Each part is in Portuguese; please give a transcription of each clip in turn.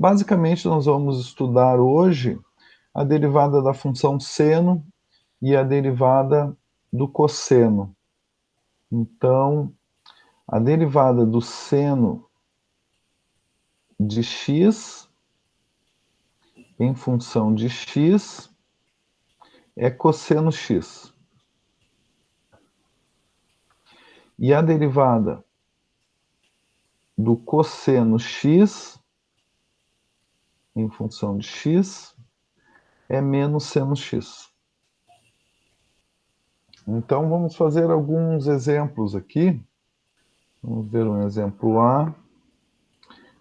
Basicamente, nós vamos estudar hoje a derivada da função seno e a derivada do cosseno. Então, a derivada do seno de x em função de x é cosseno x. E a derivada do cosseno x em função de x é menos seno x. Então, vamos fazer alguns exemplos aqui. Vamos ver um exemplo A.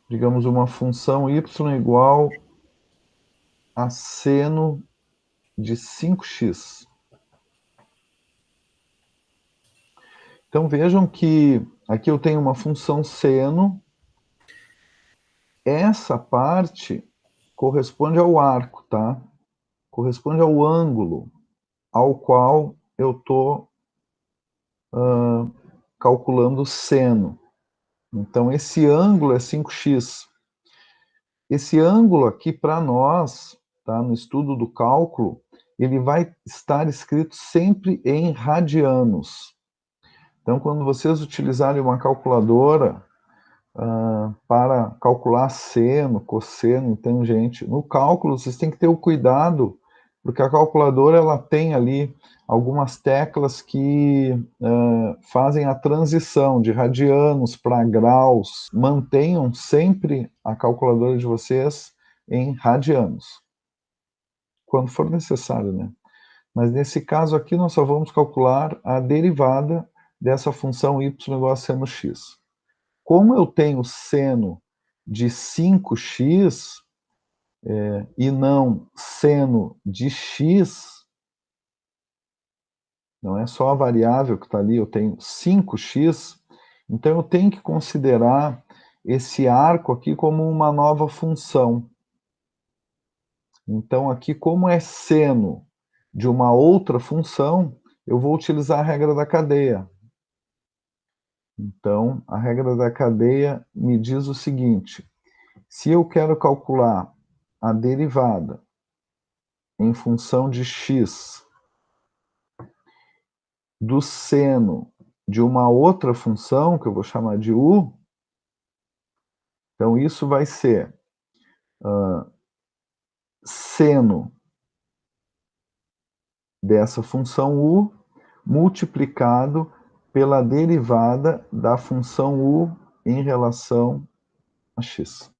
Digamos uma função y igual a seno de 5x. Então, vejam que aqui eu tenho uma função seno. Essa parte corresponde ao arco, tá? Corresponde ao ângulo ao qual eu estou calculando o seno. Então, esse ângulo é 5x. Esse ângulo aqui, para nós, tá, no estudo do cálculo, ele vai estar escrito sempre em radianos. Então, quando vocês utilizarem uma calculadora para calcular seno, cosseno, tangente, no cálculo vocês têm que ter o cuidado, porque a calculadora ela tem ali algumas teclas que fazem a transição de radianos para graus. Mantenham sempre a calculadora de vocês em radianos, quando for necessário, né? Mas nesse caso aqui nós só vamos calcular a derivada dessa função y igual a seno x. Como eu tenho seno de 5x e não seno de x, não é só a variável que está ali, eu tenho 5x, então eu tenho que considerar esse arco aqui como uma nova função. Então aqui, como é seno de uma outra função, eu vou utilizar a regra da cadeia. Então, a regra da cadeia me diz o seguinte: se eu quero calcular a derivada em função de x do seno de uma outra função, que eu vou chamar de u, então isso vai ser seno dessa função u multiplicado pela derivada da função u em relação a x.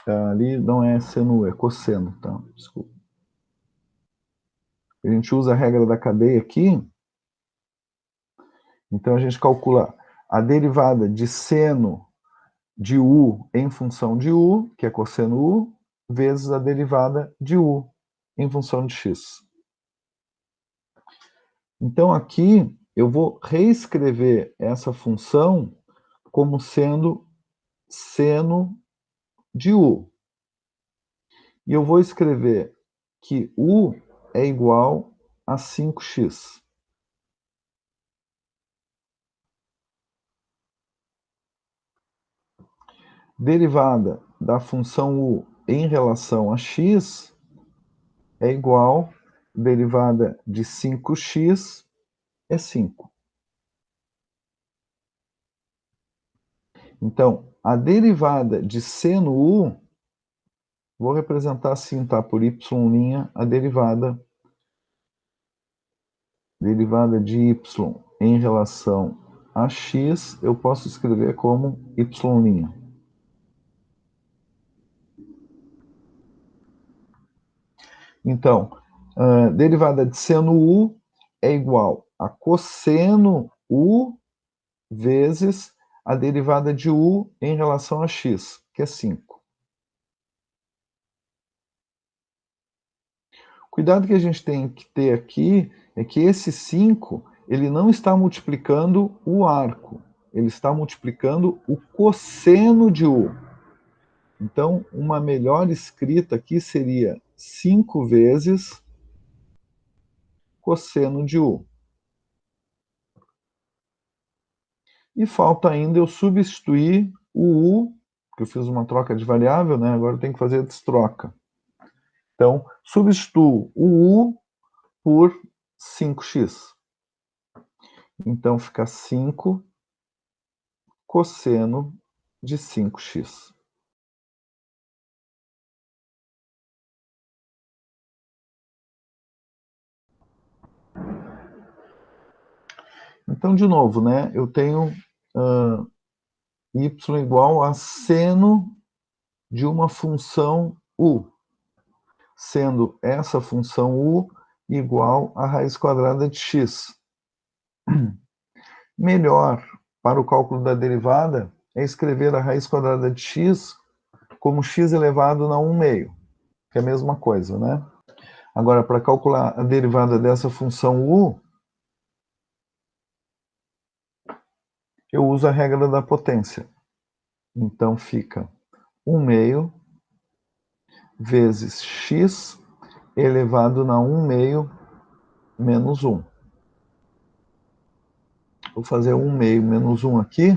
Ali não é seno u, é cosseno, tá? Desculpa. A gente usa a regra da cadeia aqui, então a gente calcula a derivada de seno de u em função de u, que é cosseno u, vezes a derivada de u em função de x. Então aqui eu vou reescrever essa função como sendo seno de u. E eu vou escrever que u é igual a 5x. Derivada da função u em relação a x é igual a derivada de 5x é 5. Então, a derivada de seno u, vou representar assim, tá? Por y' a derivada de y em relação a x, eu posso escrever como y'. Então, a derivada de seno u é igual a cosseno u vezes a derivada de u em relação a x, que é 5. Cuidado que a gente tem que ter aqui é que esse 5, ele não está multiplicando o arco, ele está multiplicando o cosseno de u. Então, uma melhor escrita aqui seria 5 vezes cosseno de u. E falta ainda eu substituir o u porque eu fiz uma troca de variável, né? Agora eu tenho que fazer a destroca. Então, substituo o U por 5x. Então, fica 5 cosseno de 5x. Então, de novo, né? Eu tenho y igual a seno de uma função u, sendo essa função u igual a raiz quadrada de x. Melhor para o cálculo da derivada é escrever a raiz quadrada de x como x elevado a 1 meio, que é a mesma coisa, né? Agora, para calcular a derivada dessa função u, eu uso a regra da potência. Então, fica 1 meio vezes x elevado a 1 meio menos 1. Vou fazer 1 meio menos 1 aqui.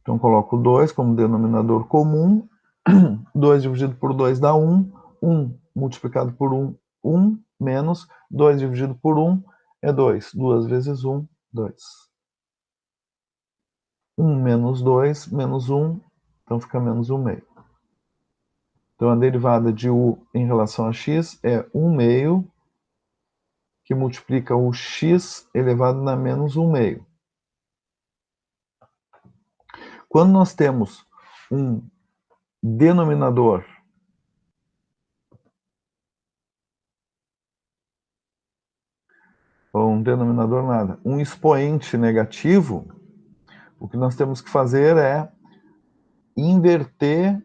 Então, coloco 2 como denominador comum. 2 dividido por 2 dá 1. 1 multiplicado por 1, 1 menos 2 dividido por 1 é 2. 2 vezes 1, 2. 1 menos 2 menos 1, então fica menos 1 meio. Então, a derivada de u em relação a x é 1 meio, que multiplica o x elevado a menos 1 meio. Quando nós temos um denominador ou um denominador nada, um expoente negativo, o que nós temos que fazer é inverter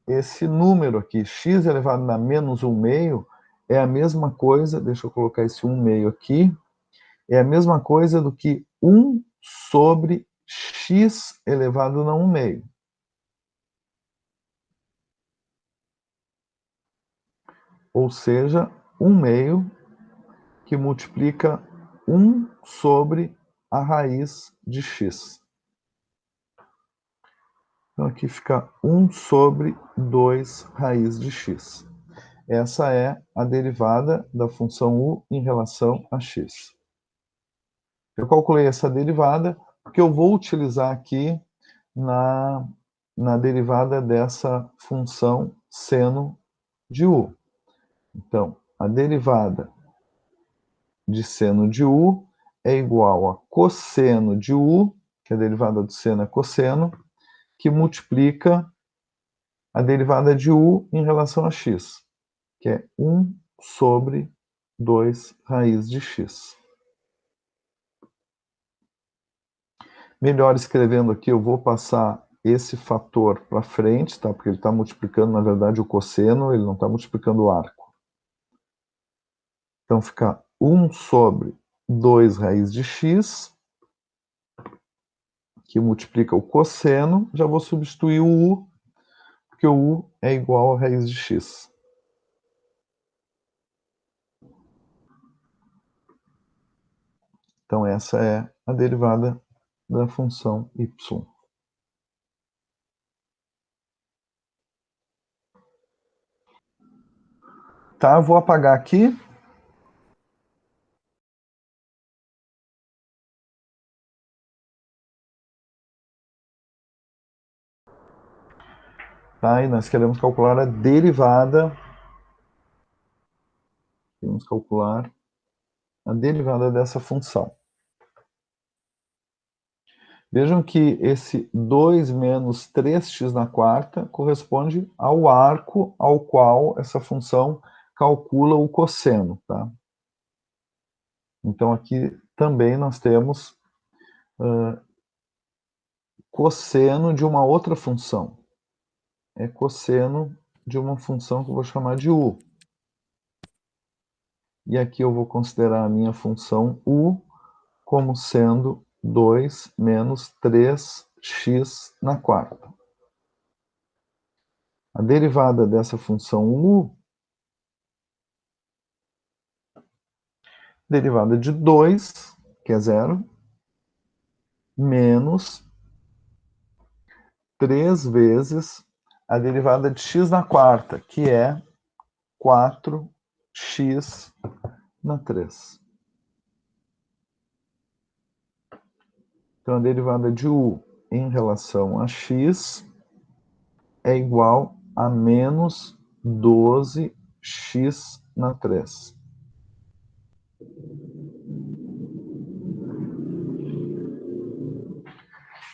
esse número aqui. X elevado a menos 1 meio é a mesma coisa, deixa eu colocar esse 1 meio aqui, é a mesma coisa do que 1 sobre x elevado a 1 meio. Ou seja, 1 meio que multiplica 1 sobre a raiz de x. Então, aqui fica 1 sobre 2 raiz de x. Essa é a derivada da função u em relação a x. Eu calculei essa derivada, porque eu vou utilizar aqui na derivada dessa função seno de u. Então, a derivada de seno de u é igual a cosseno de u, que a derivada do seno é cosseno, que multiplica a derivada de u em relação a x, que é 1 sobre 2 raiz de x. Melhor escrevendo aqui, eu vou passar esse fator para frente, tá? Porque ele está multiplicando, na verdade, o cosseno, ele não está multiplicando o arco. Então, fica 1 sobre 2 raiz de x, que multiplica o cosseno. Já vou substituir o u, porque o u é igual a raiz de x. Então, essa é a derivada da função y. Tá, vou apagar aqui. Tá, e nós queremos calcular a derivada. Vamos calcular a derivada dessa função. Vejam que esse 2 menos 3x na quarta corresponde ao arco ao qual essa função calcula o cosseno. Tá? Então, aqui também nós temos cosseno de uma outra função. É cosseno de uma função que eu vou chamar de u. E aqui eu vou considerar a minha função u como sendo 2 menos 3x na quarta. A derivada dessa função u, derivada de 2, que é 0, menos 3 vezes a derivada de x na quarta, que é 4x na 3. Então, a derivada de u em relação a x é igual a menos 12x na 3.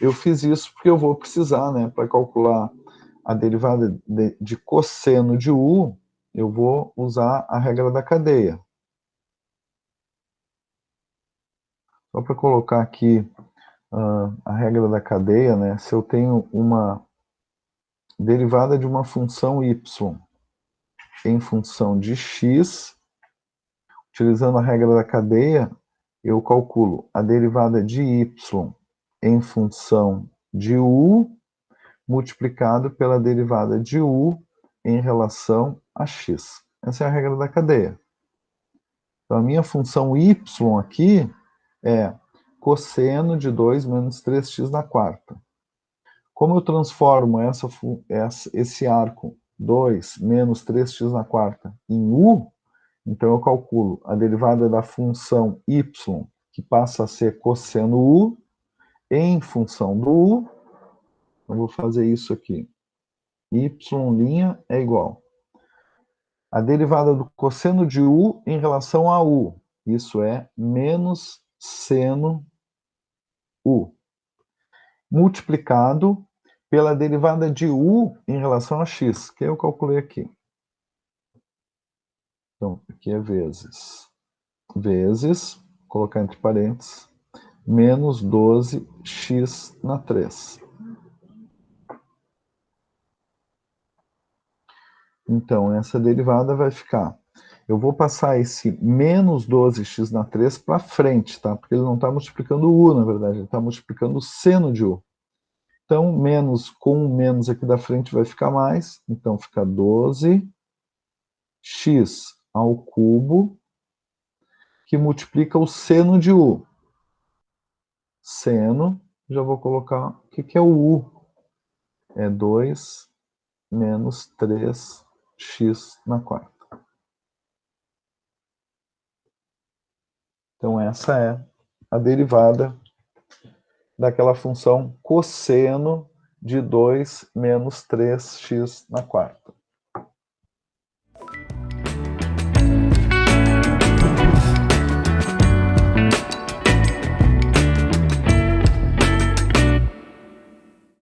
Eu fiz isso porque eu vou precisar, né, para calcular a derivada de cosseno de u, eu vou usar a regra da cadeia. Só para colocar aqui a regra da cadeia, né, se eu tenho uma derivada de uma função y em função de x, utilizando a regra da cadeia, eu calculo a derivada de y em função de u multiplicado pela derivada de u em relação a x. Essa é a regra da cadeia. Então, a minha função y aqui é cosseno de 2 menos 3x na quarta. Como eu transformo esse arco 2 menos 3x na quarta em u, então eu calculo a derivada da função y, que passa a ser cosseno u, em função do u. Eu vou fazer isso aqui. Y' é igual a derivada do cosseno de u em relação a u. Isso é menos seno u, multiplicado pela derivada de u em relação a x, que eu calculei aqui. Então, aqui é vezes, colocar entre parênteses, menos 12x na 3. Então, essa derivada vai ficar... Eu vou passar esse menos 12x na 3 para frente, tá? Porque ele não está multiplicando o u, na verdade, ele está multiplicando o seno de u. Então, menos com o menos aqui da frente vai ficar mais. Então, fica 12x ao cubo, que multiplica o seno de u. Seno, já vou colocar... O que é o u? É 2 menos 3x na quarta. Então, essa é a derivada daquela função cosseno de 2 menos 3x na quarta.